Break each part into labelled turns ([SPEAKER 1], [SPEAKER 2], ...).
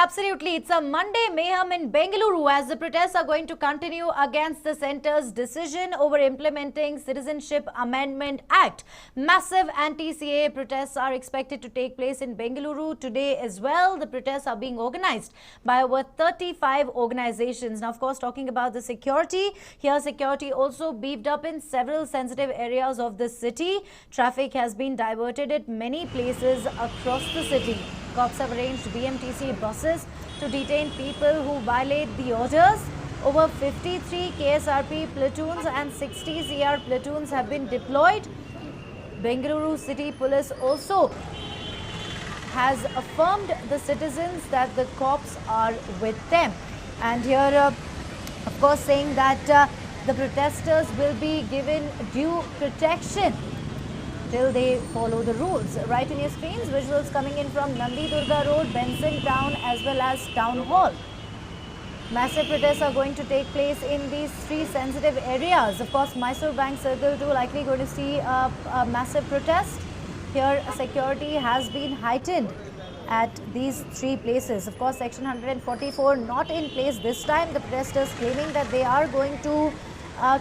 [SPEAKER 1] absolutely. It's a Monday mayhem in Bengaluru as the protests are going to continue against the centre's decision over implementing Citizenship Amendment Act. Massive anti-CAA protests are expected to take place in Bengaluru today as well. The protests are being organized by over 35 organizations. Now, of course, talking about the security, here security also beefed up in several sensitive areas of the city. Traffic has been diverted at many places across the city. Cops have arranged BMTC buses to detain people who violate the orders. Over 53 KSRP platoons and 60 CR platoons have been deployed. Bengaluru City Police also has affirmed the citizens that the cops are with them. And here, of course, saying that the protesters will be given due protection till they follow the rules. Right in your screens, visuals coming in from Nandi Durga Road, Benson Town as well as Town Hall. Massive protests are going to take place in these three sensitive areas. Of course, Mysore Bank Circle too likely going to see a massive protest. Here, security has been heightened at these three places. Of course, Section 144 not in place this time. The protesters claiming that they are going to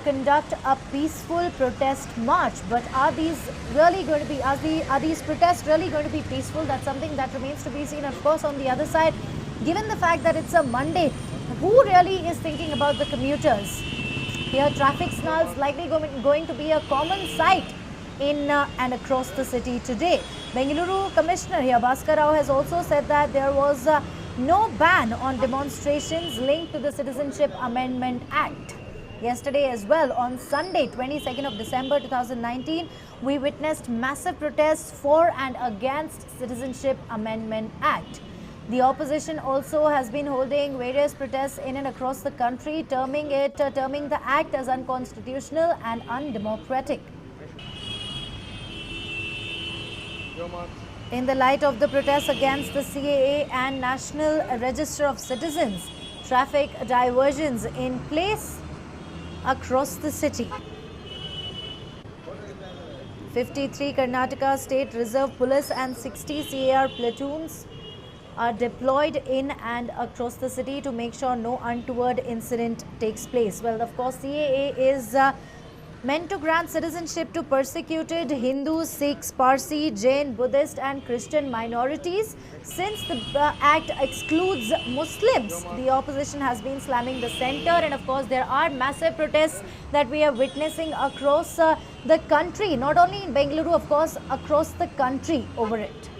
[SPEAKER 1] conduct a peaceful protest march, but are these really going to be, are these protests really going to be peaceful? That's something that remains to be seen. Of course, on the other side, given the fact that it's a Monday, who really is thinking about the commuters? Here, traffic snarls likely going to be a common sight in and across the city today. Bengaluru Commissioner here, Bhaskar Rao, has also said that there was no ban on demonstrations linked to the Citizenship Amendment Act. Yesterday as well, on Sunday, 22nd of December 2019, we witnessed massive protests for and against Citizenship Amendment Act. The opposition also has been holding various protests in and across the country, terming the act as unconstitutional and undemocratic. In the light of the protests against the CAA and National Register of Citizens, traffic diversions in place across the city. 53 Karnataka State Reserve Police and 60 CAR platoons are deployed in and across the city to make sure no untoward incident takes place. Well, of course, CAA is meant to grant citizenship to persecuted Hindus, Sikhs, Parsi, Jain, Buddhist and Christian minorities. Since the act excludes Muslims, the opposition has been slamming the centre, and of course there are massive protests that we are witnessing across the country, not only in Bengaluru, of course, across the country over it.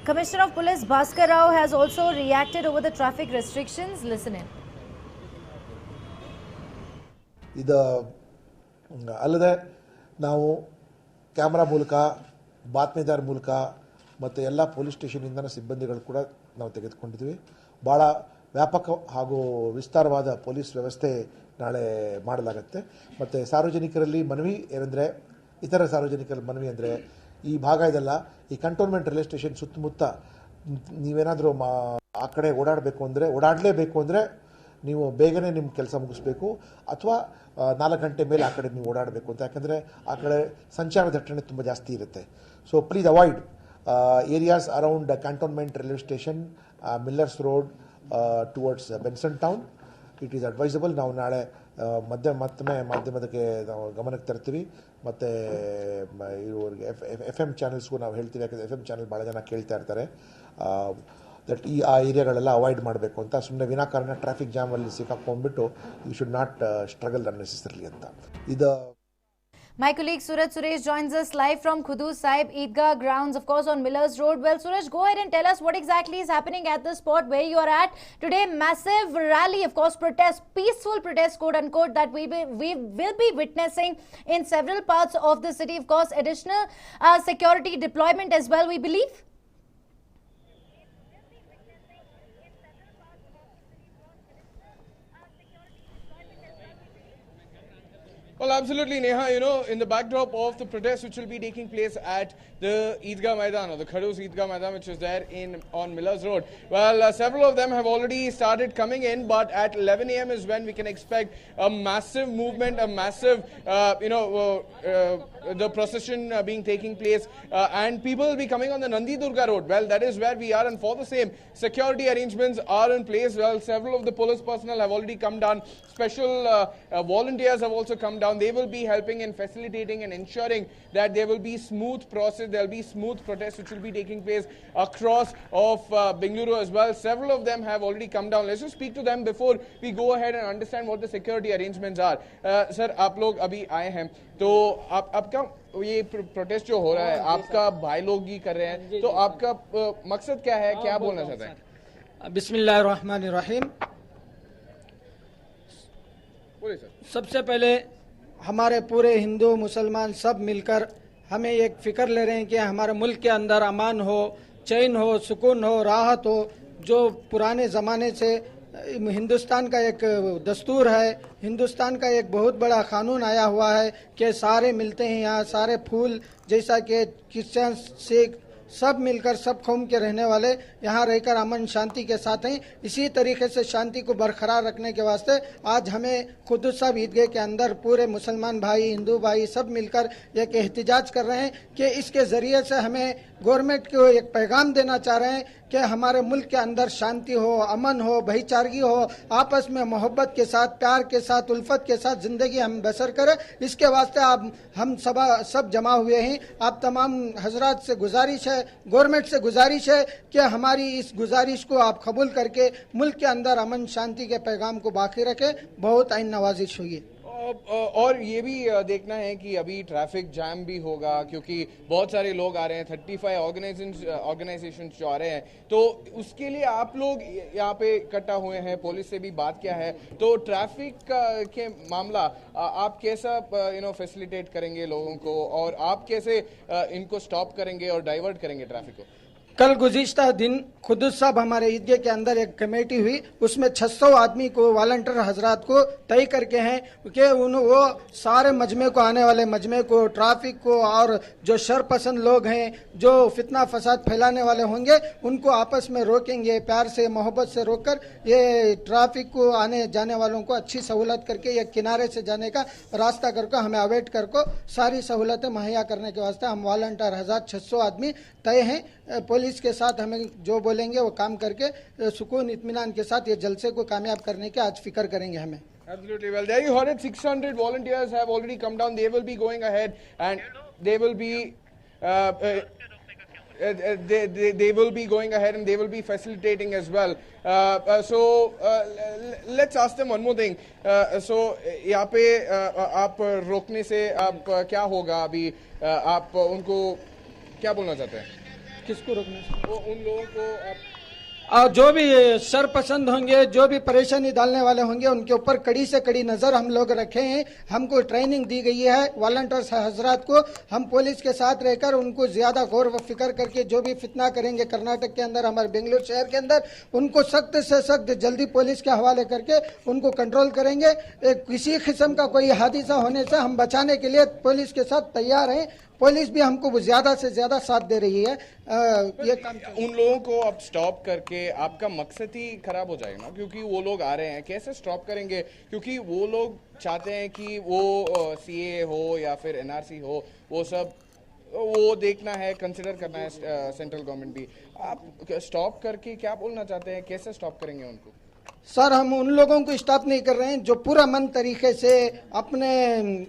[SPEAKER 1] Commissioner of Police Bhaskar Rao has also reacted over the traffic restrictions. Listen in.
[SPEAKER 2] ಇದು ಅಲ್ಲದೆ ನಾವು camera ಮೂಲಕ ಬಾತ್ಮೀದಾರ ಮೂಲಕ ಮತ್ತು ಎಲ್ಲ police ಸ್ಟೇಷನಿಂದ ಸಿಬ್ಬಂದಿಗಳು ಕೂಡ ನಾವು ತೆಗೆದುಕೊಂಡಿದ್ವಿ. ಭಾಳ ವ್ಯಾಪಕ ಹಾಗೂ ವಿಸ್ತಾರವಾದ ಪೊಲೀಸ್ ವ್ಯವಸ್ಥೆ ನಾಳೆ ಮಾಡಲಾಗುತ್ತೆ. ಮತ್ತು ಸಾರ್ವಜನಿಕರಲ್ಲಿ ಮನವಿ ಏನಂದರೆ, ಇತರ ಸಾರ್ವಜನಿಕರ ಮನವಿ ಅಂದರೆ, ಈ ಭಾಗ ಇದೆಲ್ಲ, ಈ ಕಂಟೋನ್ಮೆಂಟ್ ರೈಲ್ವೆ ಸ್ಟೇಷನ್ ಸುತ್ತಮುತ್ತ ನೀವೇನಾದರೂ ಆ ಕಡೆ ಓಡಾಡಲೇಬೇಕು ಅಂದರೆ ನೀವು ಬೇಗನೆ ನಿಮ್ಮ ಕೆಲಸ ಮುಗಿಸ್ಬೇಕು, ಅಥವಾ 4 ಗಂಟೆ ಮೇಲೆ ಆ ಕಡೆ ನೀವು ಓಡಾಡಬೇಕು ಅಂತ. ಯಾಕಂದರೆ ಆ ಕಡೆ ಸಂಚಾರ ದಟ್ಟಣೆ ತುಂಬ ಜಾಸ್ತಿ ಇರುತ್ತೆ. So please avoid areas around cantonment railway station, Miller's road towards Benson town. It is advisable. ನಾವು ನಾಳೆ ಮತ್ತೊಮ್ಮೆ ಮಾಧ್ಯಮದಕ್ಕೆ ನಾವು ಗಮನಕ್ಕೆ ತರ್ತೀವಿ. ಮತ್ತು ಇವ್ರಿಗೆ FM ಚಾನೆಲ್ಸ್ಗೂ ನಾವು ಹೇಳ್ತೀವಿ, ಯಾಕಂದರೆ FM ಚಾನೆಲ್ ಭಾಳ ಜನ ಕೇಳ್ತಾ ಇರ್ತಾರೆ ದಟ್ ಆ ಏರಿಯಾಗಳೆಲ್ಲ ಅವಾಯ್ಡ್ ಮಾಡಬೇಕು ಅಂತ. ಸುಮ್ಮನೆ ವಿನಾಕಾರಣ ಟ್ರಾಫಿಕ್ ಜಾಮಲ್ಲಿ ಸಿಕ್ಕಾಕೊಂಡ್ಬಿಟ್ಟು you should not struggle unnecessarily ಅಂತ. ಇದು
[SPEAKER 1] My colleague Suraj Suresh joins us live from Khudu Sahib Eidgah grounds, of course, on Millers Road. Well, Suraj, go ahead and tell us what exactly is happening at the spot where you are at today. Massive rally, of course, protest, peaceful protest, quote unquote, that we will be witnessing in several parts of the city. Of course, additional security deployment as well, we believe.
[SPEAKER 3] Well, absolutely, Neha. You know, in the backdrop of the protest which will be taking place at the Eidgah Maidan, or the Khadoos Eidgah Maidan, which is there on Millers Road. Well, several of them have already started coming in, but at 11 a.m. is when we can expect a massive movement, a massive, the procession being taking place, and people will be coming on the Nandi Durga Road. Well, that is where we are, and for the same, security arrangements are in place. Well, several of the police personnel have already come down. Special volunteers have also come down. They will be helping and facilitating and ensuring that there will be smooth process, there will be smooth protests which will be taking place across of Bengaluru as well. Several of them have already come down. Let's just speak to them before we go ahead and understand what the security arrangements are. Sir, आप लोग अभी आए हैं, तो आपका ये protest जो हो रहा है, आपका भाई लोग ही कर रहे हैं, तो आपका मकसद क्या है, क्या बोलना चाहते हैं?
[SPEAKER 4] बिस्मिल्लाहिर्रहमानिर्रहीम। सबसे पहले हमारे पूरे हिंदू मुसलमान सब मिलकर हमें एक फिक्र ले रहे हैं कि हमारे मुल्क के अंदर अमान हो, चैन हो, सुकून हो, राहत हो। जो पुराने ज़माने से हिंदुस्तान का एक दस्तूर है, हिंदुस्तान का एक बहुत बड़ा कानून आया हुआ है कि सारे मिलते हैं यहाँ, सारे फूल, जैसा कि क्रिश्चियन, सिख सब मिलकर सब कौम के रहने वाले यहाँ रहकर अमन शांति के साथ हैं। इसी तरीके से शांति को बरकरार रखने के वास्ते आज हमें खुद साहब ईदगाह के अंदर पूरे मुसलमान भाई, हिंदू भाई सब मिलकर एक एहतिजाज कर रहे हैं कि इसके ज़रिए से हमें गवर्नमेंट को एक पैगाम देना चाह रहे हैं कि हमारे मुल्क के अंदर शांति हो, अमन हो, भाईचारगी हो, आपस में मोहब्बत के साथ, प्यार के साथ, उल्फत के साथ ज़िंदगी हम बसर करें। इसके वास्ते आप हम सब जमा हुए हैं। आप तमाम हजरात से गुजारिश है, गवर्नमेंट से गुजारिश है कि हमारी इस गुजारिश को आप कबूल करके मुल्क के अंदर अमन शांति के पैगाम को बाकी रखें। बहुत आइन नवाजिश हुई।
[SPEAKER 3] और ये भी देखना है कि अभी ट्रैफिक जैम भी होगा, क्योंकि बहुत सारे लोग आ रहे हैं, 35 ऑर्गेनाइजेशन जो आ रहे हैं, तो उसके लिए आप लोग यहाँ पे इकट्ठा हुए हैं, पुलिस से भी बात किया है, तो ट्रैफिक के मामला आप कैसा फैसिलिटेट करेंगे लोगों को, और आप कैसे इनको स्टॉप करेंगे और डाइवर्ट करेंगे ट्रैफिक को?
[SPEAKER 4] कल गुज़िश्ता दिन खुद साहब हमारे ईदगाह के अंदर एक कमेटी हुई, उसमें 600 आदमी को, वॉलंटियर हजरात को तय करके हैं कि वो सारे मजमे को, आने वाले मजमे को, ट्रैफिक को, और जो शरपसंद लोग हैं, जो फितना फसाद फैलाने वाले होंगे, उनको आपस में रोकेंगे, प्यार से, मोहब्बत से रोककर ये ट्रैफिक को, आने जाने वालों को अच्छी सहूलत करके एक किनारे से जाने का रास्ता करके हमें अवॉइड करके सारी सहूलतें मुहैया करने के वास्ते हम वॉलंटियर हजरात 600 आदमी तय हैं। पुलिस के साथ हमें जो बोलेंगे वो काम करके सुकून इत्मीनान के साथ ये जलसे को कामयाब करने के आज फिक्र करेंगे हमें।
[SPEAKER 3] Absolutely. Well, there you heard it. 600 volunteers have already come down. They will be going ahead and they will be they will be going ahead and they will be facilitating as well. Let's ask them one more thing. So यहाँ पे आप रोकने से आप क्या होगा अभी, आप उनको क्या बोलना चाहते हैं?
[SPEAKER 4] किसको रोकने से?
[SPEAKER 3] वो उन लोगों को
[SPEAKER 4] जो भी शरपसंद होंगे, जो भी परेशानी डालने वाले होंगे, उनके ऊपर कड़ी से कड़ी नज़र हम लोग रखे हैं। हमको ट्रेनिंग दी गई है वॉलंटियर्स हजरात को। हम पुलिस के साथ रहकर उनको ज़्यादा गौर व फिक्र करके जो भी फितना करेंगे कर्नाटक के अंदर, हमारे बेंगलुरु शहर के अंदर, उनको सख्त से सख्त जल्दी पुलिस के हवाले करके उनको कंट्रोल करेंगे। किसी किस्म का कोई हादसा होने से हम बचाने के लिए पुलिस के साथ तैयार हैं। पुलिस भी हमको ज़्यादा से ज़्यादा साथ दे रही है। ये काम
[SPEAKER 3] उन लोगों को अब स्टॉप करके आपका मकसद ही खराब हो जाएगा ना, क्योंकि वो लोग आ रहे हैं, कैसे स्टॉप करेंगे? क्योंकि वो लोग चाहते हैं कि वो CAA हो या फिर NRC हो, वो सब वो देखना है, कंसिडर करना है सेंट्रल गवर्नमेंट भी। आप स्टॉप करके क्या बोलना चाहते हैं, कैसे स्टॉप करेंगे उनको?
[SPEAKER 4] सर, हम उन लोगों को स्टॉप नहीं कर रहे हैं जो पूरा मन तरीके से अपने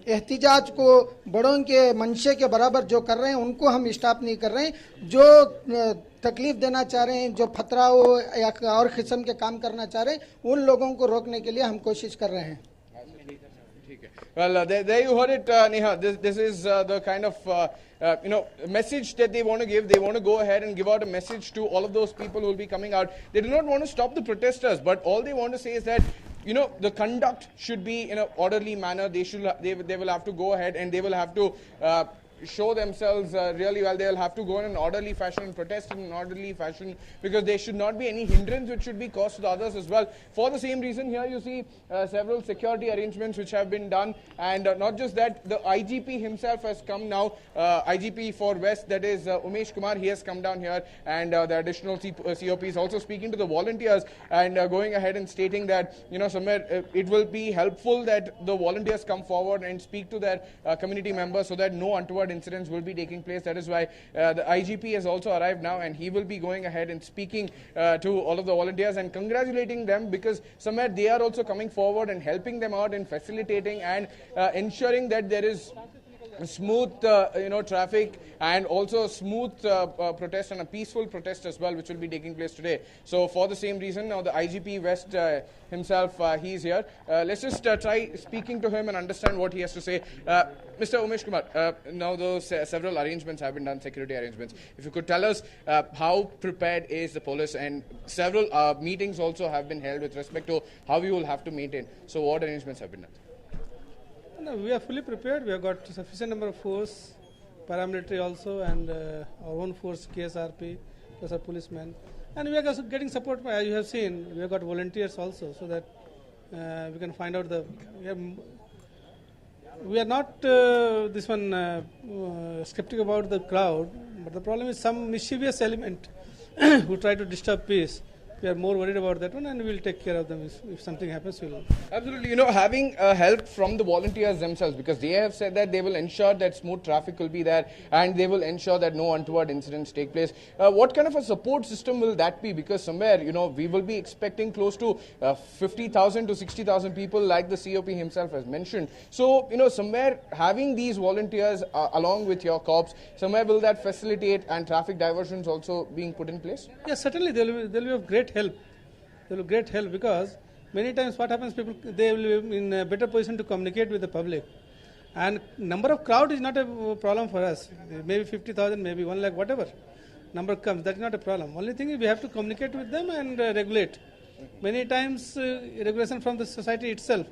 [SPEAKER 4] एहतिजाज को बड़ों के मंशे के बराबर जो कर रहे हैं, उनको हम स्टॉप नहीं कर रहे हैं। जो तकलीफ देना चाह रहे हैं, जो फतरा हो या और किस्म के काम करना चाह रहे हैं, उन लोगों को रोकने के लिए हम कोशिश कर रहे हैं।
[SPEAKER 3] Well, there you heard it, Neha. This is the kind of message that they want to give. They want to go ahead and give out a message to all of those people who will be coming out. They do not want to stop the protesters, but all they want to say is that the conduct should be in an orderly manner. They will have to go ahead and they will have to show themselves really well. They'll have to go in an orderly fashion and protest in an orderly fashion, because there should not be any hindrance which should be caused to the others as well. For the same reason, here you see several security arrangements which have been done, and not just that, the IGP himself has come now, IGP for West, that is Umesh Kumar, he has come down here, and the additional COP is also speaking to the volunteers and going ahead and stating that, somewhere it will be helpful that the volunteers come forward and speak to their community members so that no untoward incidents will be taking place. That is why the IGP has also arrived now, and he will be going ahead and speaking to all of the volunteers and congratulating them, because somewhere they are also coming forward and helping them out in facilitating and ensuring that there is smooth traffic and also smooth protest and a peaceful protest as well, which will be taking place today. So for the same reason, now the IGP West himself, he's here. Let's just try speaking to him and understand what he has to say. Mr. Umesh Kumar, now those several arrangements have been done, security arrangements. If you could tell us how prepared is the police, and several meetings also have been held with respect to how you will have to maintain. So what arrangements have been done?
[SPEAKER 5] No, we are fully prepared. We have got sufficient number of force, paramilitary also, and our own force, KSRP, plus our policemen. And we are also getting support, as you have seen, we have got volunteers also, so that we can find out we are not skeptical about the crowd, but the problem is some mischievous element who try to disturb peace. We are more worried about that one, and we will take care of them if something happens. We'll
[SPEAKER 3] Absolutely, having help from the volunteers themselves, because they have said that they will ensure that smooth traffic will be there, and they will ensure that no untoward incidents take place. What kind of a support system will that be? Because somewhere, we will be expecting close to 50,000 to 60,000 people, like the COP himself has mentioned. So, somewhere having these volunteers along with your cops, somewhere will that facilitate and traffic diversions also being put in place?
[SPEAKER 5] Yes, certainly there will be of great help. There will be great help, because many times what happens, people, they will be in a better position to communicate with the public. And number of crowd is not a problem for us. Maybe 50,000, maybe 1 lakh, whatever number comes, that is not a problem. Only thing is we have to communicate with them and regulate. Many times regulation from the society itself,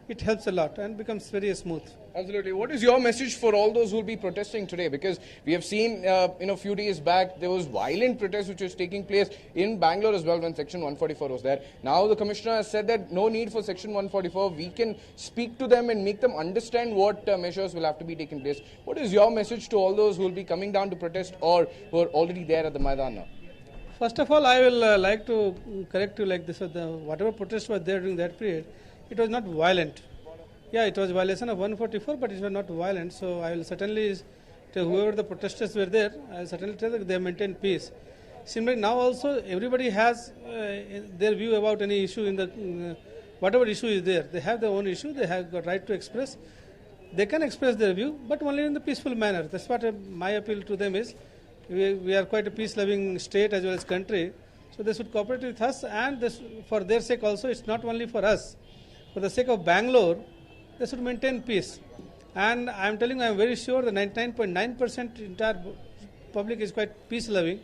[SPEAKER 5] it helps a lot and becomes very smooth.
[SPEAKER 3] Absolutely. What is your message for all those who will be protesting today? Because we have seen, a few days back, there was violent protest which was taking place in Bangalore as well when Section 144 was there. Now the Commissioner has said that no need for Section 144. We can speak to them and make them understand what measures will have to be taken place. What is your message to all those who will be coming down to protest or who are already there at the Maidan now?
[SPEAKER 5] First of all, I will like to correct you like this. Whatever protests were there during that period, it was not violent. Yeah, it was violation of 144, but it was not violent. So I will certainly tell whoever the protesters were there, I will certainly tell that they maintained peace. Similarly, now also everybody has their view about any issue in the whatever issue is there. They have their own issue. They have got right to express. They can express their view, but only in the peaceful manner. That's what my appeal to them is. We are quite a peace-loving state as well as country, so they should cooperate with us. And this, for their sake also, it's not only for us. For the sake of Bangalore, they should maintain peace. And I am telling you, I am very sure the 99.9% entire public is quite peace-loving.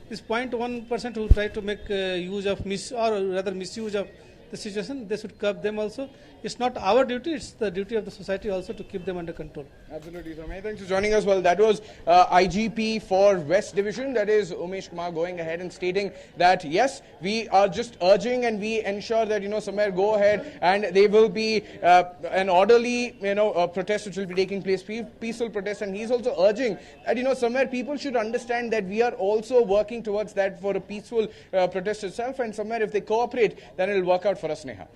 [SPEAKER 5] This 0.1% who try to make use of misuse of the situation, they should curb them also. It's not our duty, it's the duty of the society also to keep them under control.
[SPEAKER 3] Absolutely. So many thanks for joining us. Well, that was IGP for West Division, that is Umesh Kumar, going ahead and stating that yes, we are just urging and we ensure that somewhere go ahead and there will be an orderly protest which will be taking place, peaceful protest, and he's also urging that somewhere people should understand that we are also working towards that for a peaceful protest itself, and somewhere if they cooperate then it will work out for us, Neha.